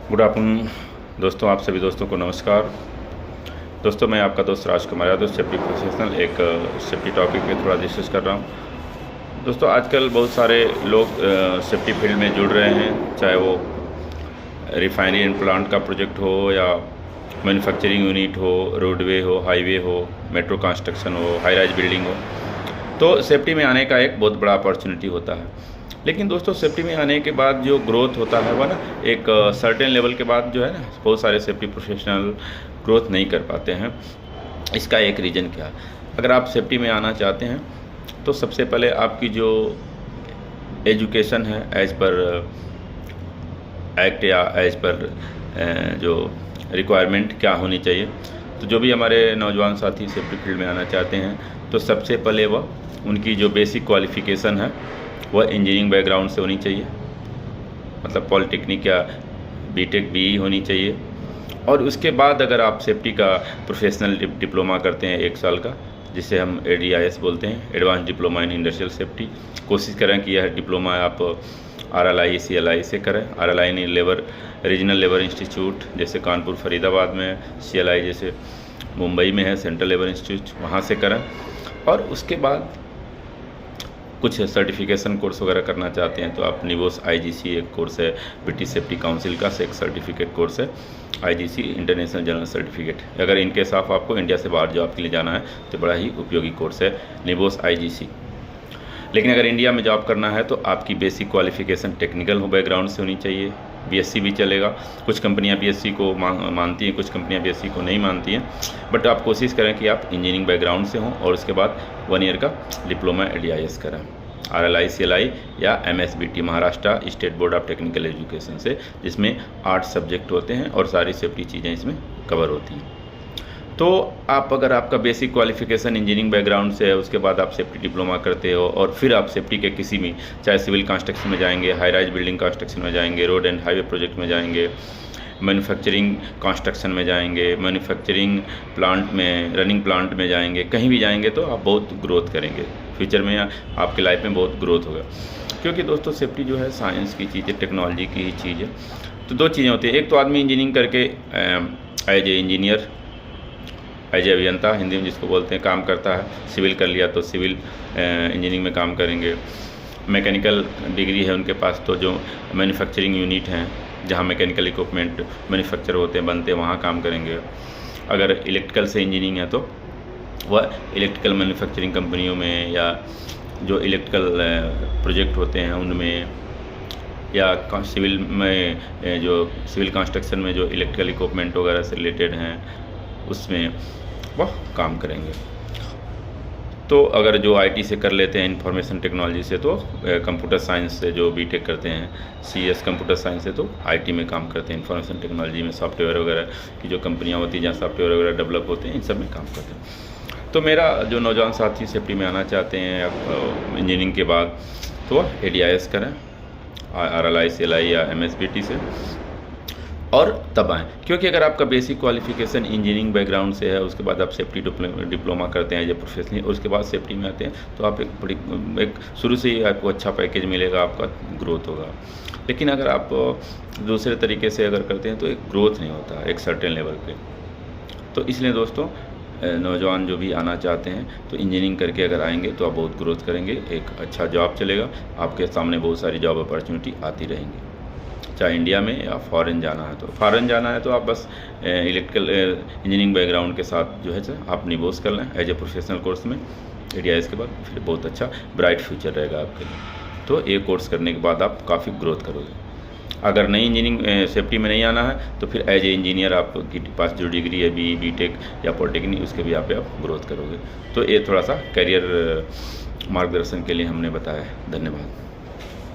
Good afternoon दोस्तों, आप सभी दोस्तों को नमस्कार। दोस्तों, मैं आपका दोस्त राजकुमार यादव, सेफ्टी प्रोफेशनल, एक सेफ्टी टॉपिक पे थोड़ा डिस्कस कर रहा हूँ। दोस्तों, आजकल बहुत सारे लोग सेफ्टी फील्ड में जुड़ रहे हैं, चाहे वो रिफाइनरी एंड प्लांट का प्रोजेक्ट हो या मैन्युफैक्चरिंग यूनिट हो, रोडवे हो, हाईवे हो, मेट्रो कंस्ट्रक्शन हो, हाई राइज बिल्डिंग हो। तो सेफ्टी में आने का एक बहुत बड़ा अपॉर्चुनिटी होता है। लेकिन दोस्तों, सेफ्टी में आने के बाद जो ग्रोथ होता है वह ना एक सर्टेन लेवल के बाद जो है ना, बहुत सारे सेफ्टी प्रोफेशनल ग्रोथ नहीं कर पाते हैं। इसका एक रीज़न क्या है? अगर आप सेफ्टी में आना चाहते हैं तो सबसे पहले आपकी जो एजुकेशन है एज पर एक्ट या एज पर जो रिक्वायरमेंट क्या होनी चाहिए। तो जो भी हमारे नौजवान साथी सेफ्टी फील्ड में आना चाहते हैं तो सबसे पहले वह उनकी जो बेसिक क्वालिफ़िकेशन है वह इंजीनियरिंग बैकग्राउंड से होनी चाहिए, मतलब पॉलिटेक्निक या बीटेक बीई होनी चाहिए। और उसके बाद अगर आप सेफ्टी का प्रोफेशनल डिप्लोमा करते हैं 1 साल का, जिसे हम ADIS बोलते हैं, advance diploma in industrial safety, कोशिश करें कि यह डिप्लोमा आप RLI CLI से करें। RLI ने रीजनल लेबर इंस्टीट्यूट जैसे कानपुर फरीदाबाद में, CLI जैसे मुंबई में है सेंट्रल लेबर इंस्टीट्यूट, वहाँ से करें। और उसके बाद कुछ सर्टिफिकेशन कोर्स वगैरह करना चाहते हैं तो आप निबोस IGC एक कोर्स है, ब्रिटिश सेफ्टी काउंसिल का एक सर्टिफिकेट कोर्स है, IGC इंटरनेशनल जनरल सर्टिफिकेट। अगर इनके साथ आपको इंडिया से बाहर जॉब के लिए जाना है तो बड़ा ही उपयोगी कोर्स है निबोस IGC। लेकिन अगर इंडिया में जॉब करना है तो आपकी बेसिक क्वालिफिकेशन टेक्निकल बैकग्राउंड से होनी चाहिए। BSc भी चलेगा, कुछ कंपनियां BSc को मानती हैं, कुछ कंपनियां BSc को नहीं मानती हैं। बट आप कोशिश करें कि आप इंजीनियरिंग बैकग्राउंड से हों और उसके बाद 1 ईयर का डिप्लोमा ADIS करें, RLI CLI या MSBT Maharashtra state board of technical education से, जिसमें 8 सब्जेक्ट होते हैं और सारी सेफ्टी चीज़ें इसमें कवर होती हैं। तो आप अगर आपका बेसिक क्वालिफिकेशन इंजीनियरिंग बैकग्राउंड से है, उसके बाद आप सेफ्टी डिप्लोमा करते हो और फिर आप सेफ्टी के किसी भी, चाहे सिविल कंस्ट्रक्शन में जाएंगे, हाई राइज बिल्डिंग कंस्ट्रक्शन में जाएंगे, रोड एंड हाईवे प्रोजेक्ट में जाएंगे, मैन्युफैक्चरिंग कंस्ट्रक्शन में जाएंगे, मैन्युफैक्चरिंग प्लांट में, रनिंग प्लांट में जाएंगे, कहीं भी जाएंगे तो आप बहुत ग्रोथ करेंगे फ्यूचर में, आपके लाइफ में बहुत ग्रोथ होगा। क्योंकि दोस्तों, सेफ्टी जो है साइंस की चीज़ है, टेक्नोलॉजी की ही चीज़ है। तो 2 चीज़ें होती हैं, एक तो आदमी इंजीनियरिंग करके as a engineer, as a अभियंता हिंदी में जिसको बोलते हैं, काम करता है। सिविल कर लिया तो सिविल इंजीनियरिंग में काम करेंगे। मैकेनिकल डिग्री है उनके पास तो जो मैन्युफैक्चरिंग यूनिट हैं जहाँ मैकेनिकल इक्विपमेंट मैन्युफैक्चर होते हैं, बनते हैं, वहाँ काम करेंगे। अगर इलेक्ट्रिकल से इंजीनियरिंग है तो वह इलेक्ट्रिकल मैन्युफैक्चरिंग कंपनियों में या जो इलेक्ट्रिकल प्रोजेक्ट होते हैं उनमें, या सिविल में जो सिविल कंस्ट्रक्शन में जो इलेक्ट्रिकल इक्विपमेंट वगैरह से रिलेटेड हैं उसमें वह काम करेंगे। तो अगर जो IT से कर लेते हैं, इंफॉर्मेशन टेक्नोलॉजी से, तो कंप्यूटर साइंस से जो BTech करते हैं, CS कंप्यूटर साइंस से, तो IT में काम करते हैं, इंफॉर्मेशन टेक्नोलॉजी में सॉफ्टवेयर वगैरह की जो कंपनियां होती हैं जहाँ सॉफ्टवेयर वगैरह डेवलप होते हैं, इन सब में काम करते हैं। तो मेरा जो नौजवान साथी सेफ्टी में आना चाहते हैं इंजीनियरिंग के बाद, तो वह ADIS करें, RLI CLI या MSBT से, और तब आएँ। क्योंकि अगर आपका बेसिक क्वालिफिकेशन इंजीनियरिंग बैकग्राउंड से है, उसके बाद आप सेफ्टी डिप्लोमा करते हैं जो प्रोफेशनली, और उसके बाद सेफ्टी में आते हैं तो आप एक शुरू से ही आपको अच्छा पैकेज मिलेगा, आपका ग्रोथ होगा। लेकिन अगर आप दूसरे तरीके से अगर करते हैं तो एक ग्रोथ नहीं होता एक सर्टेन लेवल पे। तो इसलिए दोस्तों, नौजवान जो भी आना चाहते हैं तो इंजीनियरिंग करके अगर आएंगे तो आप बहुत ग्रोथ करेंगे, एक अच्छा जॉब चलेगा, आपके सामने बहुत सारी जॉब अपॉर्चुनिटी आती रहेंगी। चाहे इंडिया में या फॉरेन जाना है, तो फॉरेन जाना है तो आप बस इलेक्ट्रिकल इंजीनियरिंग बैकग्राउंड के साथ जो है आप निबोस कर लें एज ए प्रोफेशनल कोर्स में ADIS के बाद, फिर बहुत अच्छा ब्राइट फ्यूचर रहेगा आपके लिए। तो ये कोर्स करने के बाद आप काफ़ी ग्रोथ करोगे। अगर नई इंजीनियरिंग सेफ्टी में नहीं आना है तो फिर एज ए इंजीनियर आपके पास जो डिग्री है BE BTech या पॉलिटेक्निक, उसके भी आप ग्रोथ करोगे। तो ये थोड़ा सा करियर मार्गदर्शन के लिए हमने बताया है। धन्यवाद।